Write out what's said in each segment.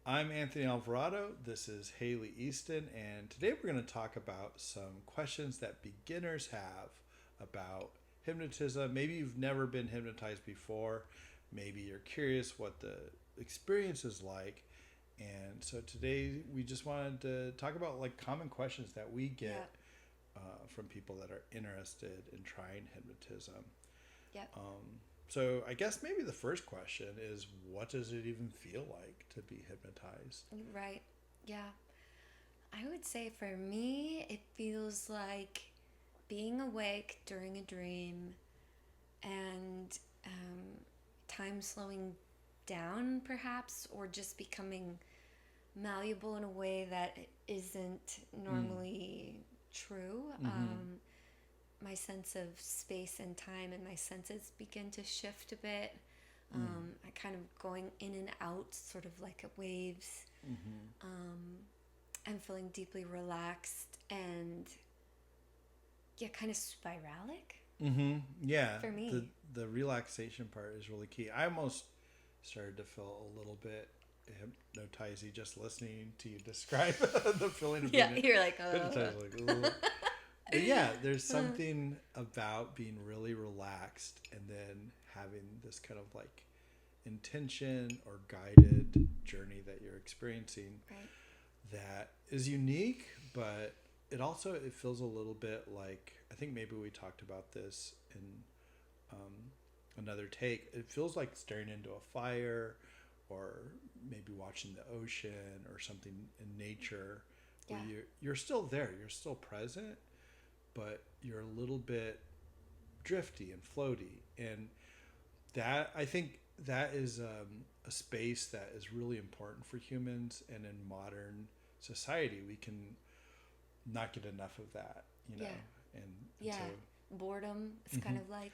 I'm Anthony Alvarado. This is Haley Easton, and today we're going to talk about some questions that beginners have about hypnotism. Maybe you've never been hypnotized before. Maybe you're curious what the experience is like. And so today we just wanted to talk about like common questions that we Yeah. get from people that are interested in trying hypnotism. Yep. So I guess maybe the first question is, what does it even feel like to be hypnotized? Right. Yeah. I would say for me, it feels like being awake during a dream and time slowing down, perhaps, or just becoming malleable in a way that isn't Mm. normally true. Mm-hmm. My sense of space and time and my senses begin to shift a bit. Mm. I kind of going in and out, sort of like waves. Mm-hmm. I'm feeling deeply relaxed and yeah, kind of spiralic Mm-hmm. Yeah, for the me. the relaxation part is really key. I almost started to feel a little bit hypnotized just listening to you describe the feeling of Yeah, being you're like, hypnotized. Like, ooh. But yeah, there's something about being really relaxed and then having this kind of like intention or guided journey that you're experiencing right. that is unique, but it feels a little bit like, I think maybe we talked about this in um, another take. It feels like staring into a fire, or maybe watching the ocean or something in nature, where Yeah, you're still there, you're still present, but you're a little bit drifty and floaty, and that I think that is a space that is really important for humans, and in modern society we can not get enough of that, yeah, and yeah. so Boredom. It's mm-hmm, kind of like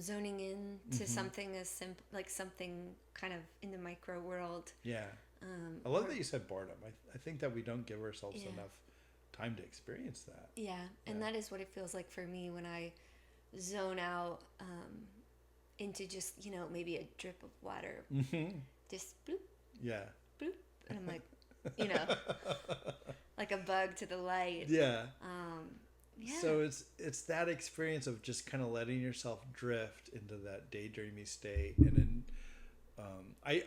zoning in to mm-hmm, something as simple, like something kind of in the micro world. yeah, I love Or that you said boredom. I think that we don't give ourselves yeah, enough time to experience that. yeah. And that Yeah. is what it feels like for me when I zone out into just maybe a drip of water, Mm-hmm. just bloop Yeah. bloop, and I'm like, you know, like a bug to the light. Yeah. Um, yeah, So it's that experience of just kind of letting yourself drift into that daydreamy state, and then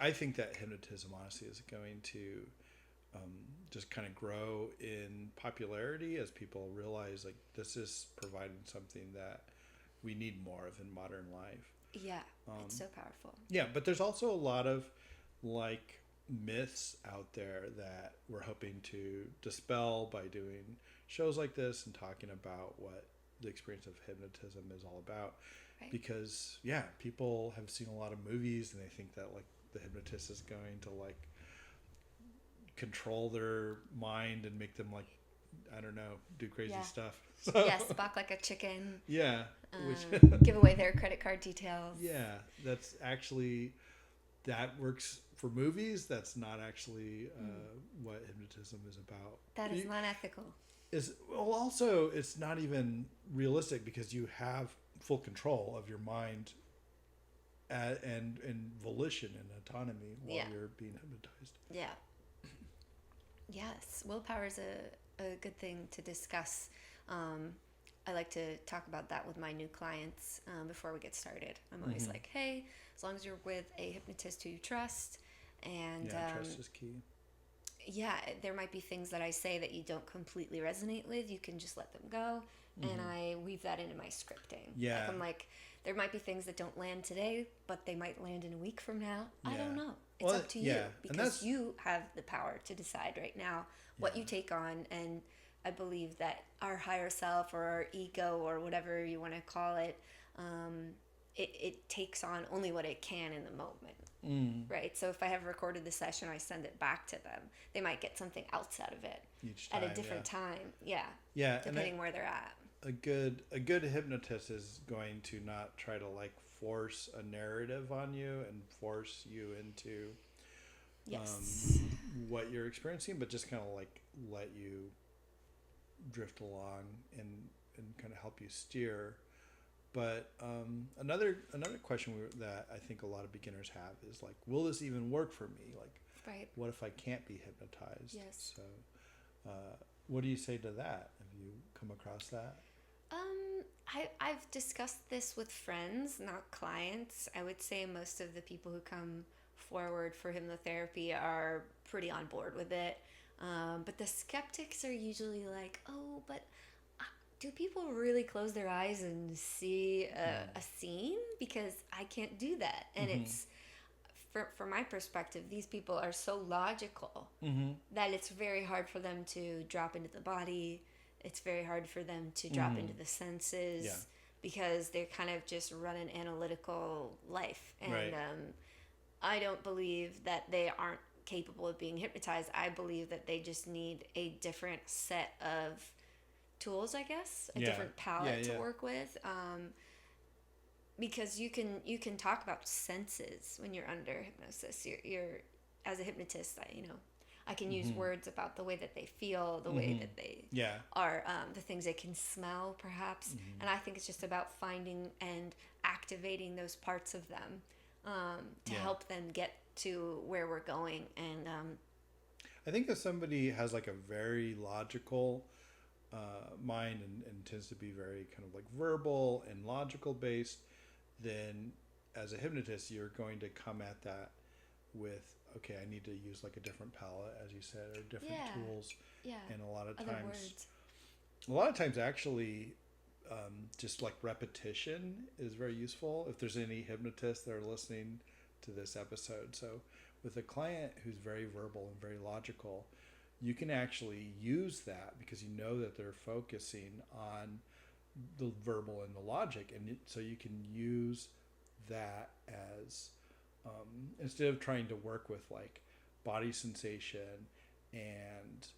I think that hypnotism honestly is going to um, just kind of grow in popularity as people realize like this is providing something that we need more of in modern life. yeah, it's Um, so powerful. yeah, but there's also a lot of like myths out there that we're hoping to dispel by doing shows like this and talking about what the experience of hypnotism is all about. Right. Because yeah, people have seen a lot of movies and they think that like the hypnotist is going to like control their mind and make them like, I don't know, do crazy Yeah. stuff. Yes, balk like a chicken. Yeah, which Give away their credit card details. yeah, that's actually that works for movies. That's not actually what hypnotism is about. That is not ethical. Is well, also it's not even realistic because you have full control of your mind and volition and autonomy while Yeah. you're being hypnotized. Yeah. Yes. Willpower is a good thing to discuss. Um, I like to talk about that with my new clients before we get started. I'm always Mm-hmm. like, hey, as long as you're with a hypnotist who you trust, and Yeah, trust is key. yeah, there might be things that I say that you don't completely resonate with. You can just let them go. And Mm-hmm. I weave that into my scripting. Like, Yeah, I'm like, there might be things that don't land today, but they might land in a week from now. I yeah. don't know. It's Well, up to you yeah, and because that's you have the power to decide right now what yeah. you take on. And I believe that our higher self or our ego or whatever you want to call it, it takes on only what it can in the moment. Mm, Right. So if I have recorded the session, I send it back to them. They might get something else out of it each at a time, yeah, different time. Yeah. yeah, and Depending where they're at. a good hypnotist is going to not try to like force a narrative on you and force you into Yes. what you're experiencing, but just kind of like let you drift along and kind of help you steer. But another question that I think a lot of beginners have is like, will this even work for me? Like, Right. What if I can't be hypnotized? Yes. So, what do you say to that? Have you come across that? I've discussed this with friends, not clients. I would say most of the people who come forward for hypnotherapy are pretty on board with it. But the skeptics are usually like, oh, but do people really close their eyes and see a scene? Because I can't do that. And it's, from my perspective, these people are so logical that it's very hard for them to drop into the body. It's very hard for them to drop into the senses because they're kind of just run an analytical life. And Right. I don't believe that they aren't capable of being hypnotized. I believe that they just need a different set of tools, I guess, a different palette to work with. Because you can talk about senses when you're under hypnosis. You're as a hypnotist, I can use words about the way that they feel, the way that they are, the things they can smell, perhaps. And I think it's just about finding and activating those parts of them to help them get to where we're going. And I think if somebody has like a very logical mind and tends to be very kind of like verbal and logical based, then as a hypnotist, you're going to come at that with, okay, I need to use like a different palette, as you said, or different tools. Yeah. And a lot of Other times, words. actually, just like repetition is very useful. If there's any hypnotists that are listening to this episode. So with a client who's very verbal and very logical, you can actually use that because you know that they're focusing on the verbal and the logic. And so you can use that as, instead of trying to work with like body sensation and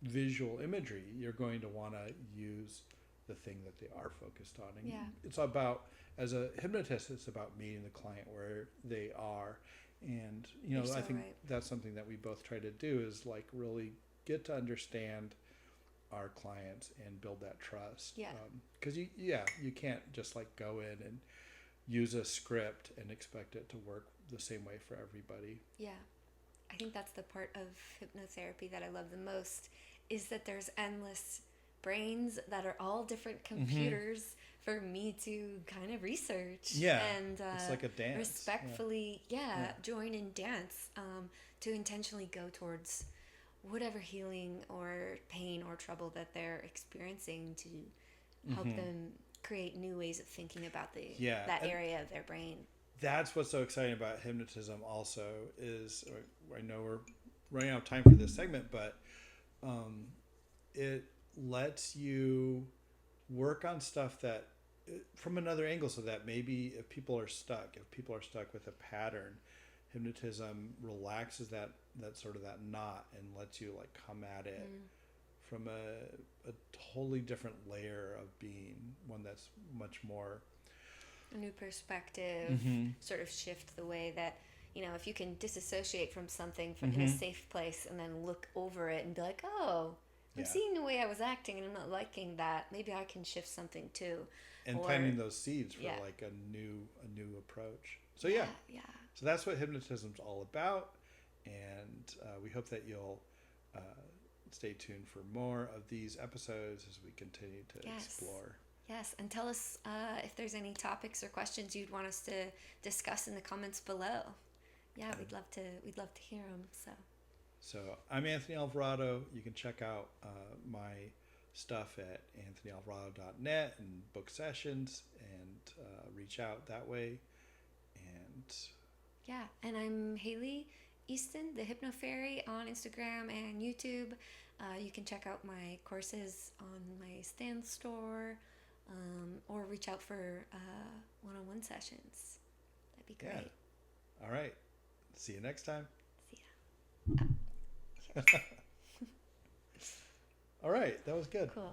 visual imagery, you're going to want to use the thing that they are focused on. And it's about, as a hypnotist, it's about meeting the client where they are. And, I think that's something that we both try to do is like really get to understand our clients and build that trust. Yeah. Because you can't just like go in and use a script and expect it to work the same way for everybody. Yeah. I think that's the part of hypnotherapy that I love the most, is that there's endless brains that are all different computers for me to kind of research. Yeah. And it's like a dance. Respectfully, join and dance to intentionally go towards whatever healing or pain or trouble that they're experiencing, to help them create new ways of thinking about that area of their brain. That's what's so exciting about hypnotism also is, I know we're running out of time for this segment, but it lets you work on stuff that from another angle, so that maybe if people are stuck with a pattern, hypnotism relaxes that sort of that knot and lets you like come at it from a totally different layer of being, one that's much more a new perspective, sort of shift the way that, if you can disassociate from something in a safe place and then look over it and be like, oh, I'm seeing the way I was acting and I'm not liking that. Maybe I can shift something too. And planting those seeds for like a new approach. So so that's what hypnotism's all about. And we hope that you'll stay tuned for more of these episodes as we continue to explore. Yes, and tell us if there's any topics or questions you'd want us to discuss in the comments below. Yeah, we'd love to hear them. So I'm Anthony Alvarado. You can check out my stuff at anthonyalvarado.net and book sessions and reach out that way. And I'm Haley Easton, the Hypnofairy, on Instagram and YouTube. You can check out my courses on my Stan store, or reach out for one-on-one sessions. That'd be great. All right. See you next time. See ya. All right. That was good. Cool.